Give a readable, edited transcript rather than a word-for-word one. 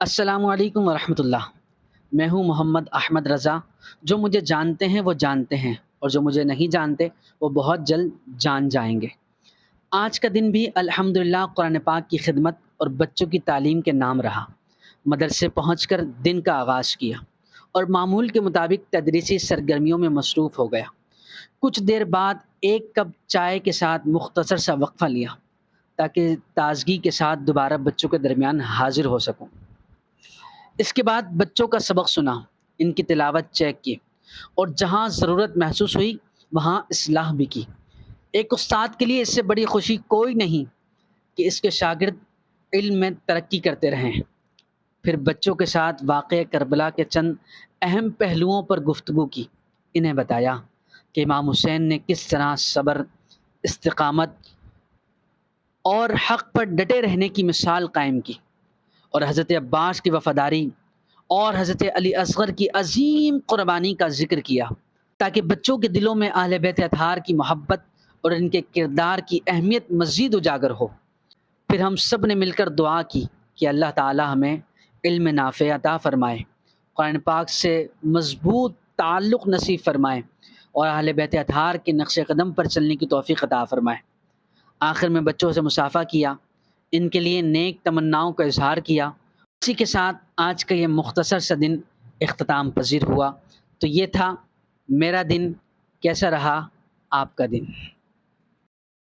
السلام علیکم ورحمۃ اللہ۔ میں ہوں محمد احمد رضا۔ جو مجھے جانتے ہیں وہ جانتے ہیں، اور جو مجھے نہیں جانتے وہ بہت جلد جان جائیں گے۔ آج کا دن بھی الحمدللہ قرآن پاک کی خدمت اور بچوں کی تعلیم کے نام رہا۔ مدرسے پہنچ کر دن کا آغاز کیا اور معمول کے مطابق تدریسی سرگرمیوں میں مصروف ہو گیا۔ کچھ دیر بعد ایک کپ چائے کے ساتھ مختصر سا وقفہ لیا تاکہ تازگی کے ساتھ دوبارہ بچوں کے درمیان حاضر ہو سکوں۔ اس کے بعد بچوں کا سبق سنا، ان کی تلاوت چیک کی، اور جہاں ضرورت محسوس ہوئی وہاں اصلاح بھی کی۔ ایک استاد کے لیے اس سے بڑی خوشی کوئی نہیں کہ اس کے شاگرد علم میں ترقی کرتے رہیں۔ پھر بچوں کے ساتھ واقعہ کربلا کے چند اہم پہلوؤں پر گفتگو کی۔ انہیں بتایا کہ امام حسین نے کس طرح صبر، استقامت اور حق پر ڈٹے رہنے کی مثال قائم کی، اور حضرت عباس کی وفاداری اور حضرت علی اصغر کی عظیم قربانی کا ذکر کیا، تاکہ بچوں کے دلوں میں اہل بیت اطہار کی محبت اور ان کے کردار کی اہمیت مزید اجاگر ہو۔ پھر ہم سب نے مل کر دعا کی کہ اللہ تعالی ہمیں علم نافع عطا فرمائے، قرآن پاک سے مضبوط تعلق نصیب فرمائے، اور اہل بیت اطہار کے نقش قدم پر چلنے کی توفیق عطا فرمائے۔ آخر میں بچوں سے مصافحہ کیا، ان کے لیے نیک تمناؤں کا اظہار کیا۔ اسی کے ساتھ آج کا یہ مختصر سا دن اختتام پذیر ہوا۔ تو یہ تھا میرا دن، کیسا رہا آپ کا دن؟